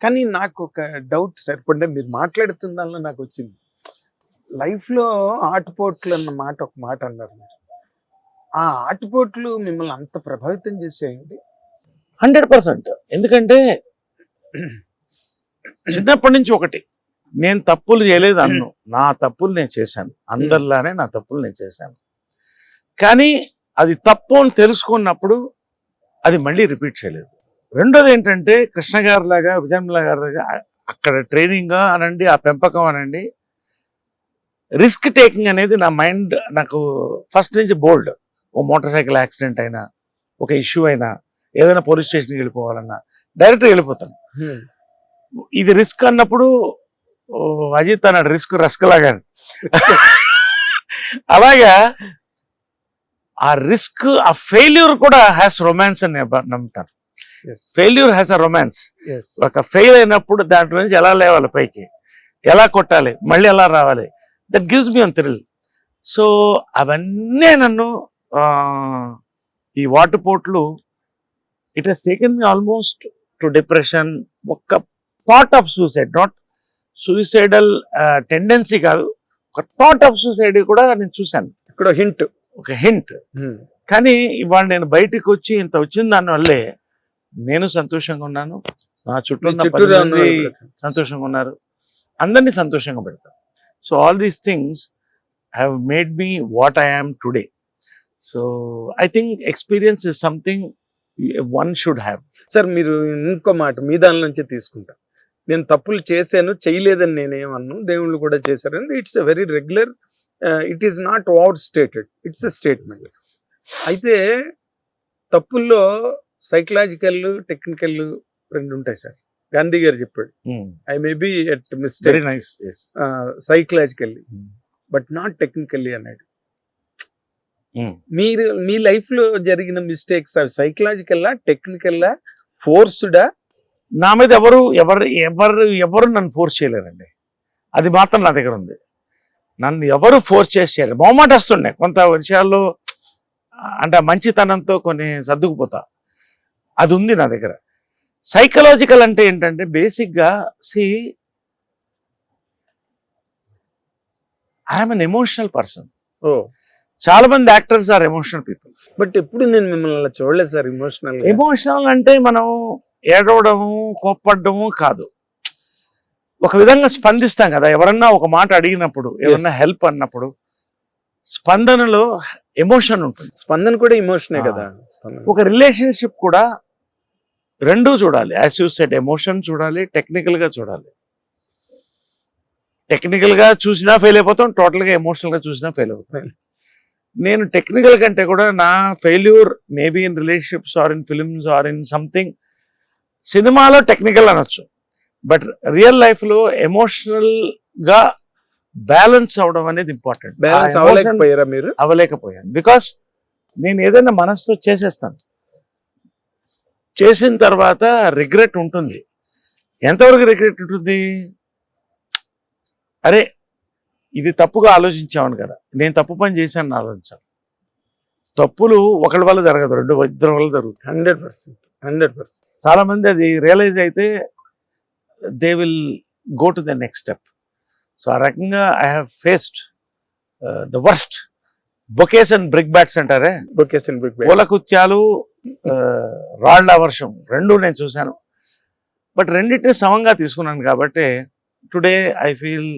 కానీ నాకు ఒక డౌట్ సార్, ఇప్పుడు మీరు మాట్లాడుతున్న దానిలో నాకు వచ్చింది, లైఫ్లో ఆటుపోట్లు అన్న మాట ఒక మాట అన్నారు మీరు. ఆ ఆటుపోట్లు మిమ్మల్ని అంత ప్రభావితం చేసేయండి? 100%. ఎందుకంటే చిన్నప్పటి నుంచి ఒకటి, నేను తప్పులు చేయలేదు అన్ను, నా తప్పులు నేను చేశాను, అందరిలానే నా తప్పులు నేను చేశాను. కానీ అది తప్పు అని తెలుసుకున్నప్పుడు అది మళ్ళీ రిపీట్ చేయలేదు. రెండోది ఏంటంటే కృష్ణ గారి లాగా, విజయమ్మ గారి లాగా అక్కడ ట్రైనింగ్ అనండి, ఆ పెంపకం అనండి, రిస్క్ టేకింగ్ అనేది నా మైండ్ నాకు ఫస్ట్ నుంచి బోల్డ్. ఓ మోటార్ సైకిల్ యాక్సిడెంట్ అయినా, ఒక ఇష్యూ అయినా, ఏదైనా పోలీస్ స్టేషన్కి వెళ్ళిపోవాలన్నా డైరెక్ట్గా వెళ్ళిపోతాను. ఇది రిస్క్ అన్నప్పుడు అజిత్ అన్నాడు రిస్క్ రస్క్ లాగా. అలాగా ఆ రిస్క్, ఆ ఫెయిల్యూర్ కూడా హ్యాస్ రొమాన్స్ అని నమ్ముతాను. Failure has a romance. ఒక ఫెయిల్ అయినప్పుడు దాంట్లో నుంచి ఎలా లేవాలి పైకి, ఎలా కొట్టాలి, మళ్ళీ ఎలా రావాలి, that gives me an thrill. So అవన్నీ నన్ను ఈ వాటర్పోట్లు it has taken me almost to depression. ఒక thought of suicide, not suicidal tendency కాదు, ఒక థాట్ ఆఫ్ సూసైడ్ కూడా నేను చూశాను. ఇక్కడ హింట్, ఒక హింట్. కానీ ఇవాళ నేను బయటికి వచ్చి ఇంత వచ్చిన దానివల్లే నేను సంతోషంగా ఉన్నాను, నా చుట్టూ సంతోషంగా ఉన్నారు, అందరినీ సంతోషంగా పెడతాను. So all these things have made me what I am today. So I think experience is something one should have. Sir మీరు ఇంకో మాట మీ దాని నుంచి తీసుకుంటా, నేను తప్పులు చేశాను, చేయలేదని నేనేమన్నాను, దేవుళ్ళు కూడా చేశారని, it's a very regular, it is not out stated, it's a statement. అయితే తప్పుల్లో సైకలాజికల్, టెక్నికల్ రెండు ఉంటాయి సార్. గాంధీ గారు చెప్పాడు, I may be at mistake psychologically but not technically అన్నాడు. మీరు మీ లైఫ్ లో జరిగిన మిస్టేక్స్ అవి సైకలాజికల్లా, టెక్నికల్లా, ఫోర్స్డా? నా మీద ఎవరు నన్ను ఫోర్స్ చేయలేరండి. అది మాత్రం నా దగ్గర ఉంది. నన్ను ఎవరు ఫోర్స్ చేసి చేయలేరు. మొహమాట వస్తుండే కొంత విషయాల్లో, అంటే మంచితనంతో కొన్ని సర్దుకుపోతా, అది ఉంది నా దగ్గర. సైకలాజికల్ అంటే ఏంటంటే బేసిక్గా ఐఎమ్ అన్ ఎమోషనల్ పర్సన్. చాలా మంది actors are emotional people, but ఎప్పుడు నేను మిమ్మల్ని అలా చూడలేదు సార్. ఎమోషనల్ అంటే మనం ఏడవడము, కోప్పడము కాదు, ఒక విధంగా స్పందిస్తాం కదా. ఎవరన్నా ఒక మాట అడిగినప్పుడు, ఎవరన్నా హెల్ప్ అన్నప్పుడు స్పందనలో ఎమోషన్ ఉంటుంది. స్పందన కూడా ఎమోషనే కదా. ఒక రిలేషన్షిప్ కూడా రెండూ చూడాలి. యాజ్ యూ సెడ్, ఎమోషన్ చూడాలి, టెక్నికల్ గా చూడాలి. టెక్నికల్ గా చూసినా ఫెయిల్ అయిపోతాం, టోటల్ గా ఎమోషనల్ గా చూసినా ఫెయిల్ అవుతాం. నేను టెక్నికల్ కంటే కూడా నా failure maybe in relationships or in films or in something, సినిమాలో టెక్నికల్ అనొచ్చు, బట్ రియల్ లైఫ్ లో ఎమోషనల్ గా బ్యాలెన్స్ అవడం అనేది ఇంపార్టెంట్. అవ్వలేకపోయాను బికాస్ నేను ఏదైనా మనసుతో చేసేస్తాను, చేసిన తర్వాత రిగ్రెట్ ఉంటుంది. ఎంతవరకు రిగ్రెట్ ఉంటుంది? అరే ఇది తప్పుగా ఆలోచించామని కదా, నేను తప్పు పని చేశాను ఆలోచించాను. తప్పులు ఒకరి వల్ల జరగదు, ఇద్దరి వల్ల జరుగుతుంది. 100%. చాలా మంది అది రియలైజ్ అయితే they will go to the next step. So ఆ రకంగా I have faced the worst. Bouquets and brick bats అంటారే, పూలకుత్యాలు, రాళ్ల వర్షం రెండు నేను చూశాను. బట్ రెండింటిని సమంగా తీసుకున్నాను కాబట్టి today I feel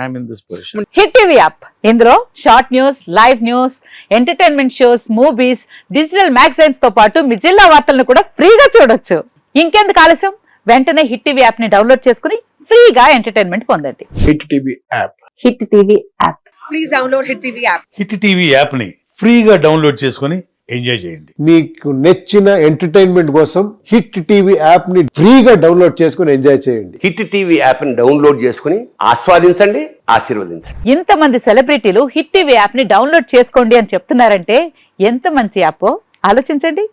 I'm in this position. Hit TV app, ఇందులో short news, live news, entertainment shows, movies, digital magazines తో పాటు మీ జిల్లా వార్తలను కూడా ఫ్రీగా చూడొచ్చు. ఇంకెందుకు ఆలస్యం, వెంటనే హిట్ టీవీ యాప్ ని డౌన్లోడ్ చేసుకుని ఫ్రీగా ఎంటర్టైన్మెంట్ పొందండి. Hit TV app. Hit TV app. Please download hit TV app. Hit TV app ని ఫ్రీగా డౌన్లోడ్ చేసుకుని ఎంజాయ్ చేయండి. మీకు నచ్చిన ఎంటర్టైన్మెంట్ కోసం హిట్ టీవీ యాప్ ని ఫ్రీగా డౌన్లోడ్ చేసుకుని ఎంజాయ్ చేయండి. హిట్ టీవీ యాప్ ని డౌన్లోడ్ చేసుకుని ఆస్వాదించండి, ఆశీర్వదించండి. ఇంతమంది సెలబ్రిటీలు హిట్ టీవీ యాప్ ని డౌన్లోడ్ చేసుకోండి అని చెప్తున్నారంటే ఎంత మంచి యాప్ ఆలోచించండి.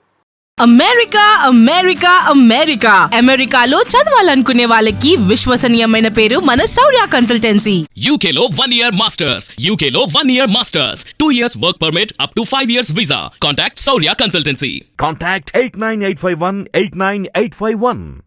అమెరికా అమెరికా అమెరికా అమెరికాలో చదవాలనుకునే వాళ్ళకి విశ్వసనీయమైన పేరు మన శౌర్య కన్సల్టెన్సీ. UK లో 1 year masters, UK లో 1 year masters, 2 years work permit up to 5 years visa. Contact Saurya Consultancy. Contact 89851 89851.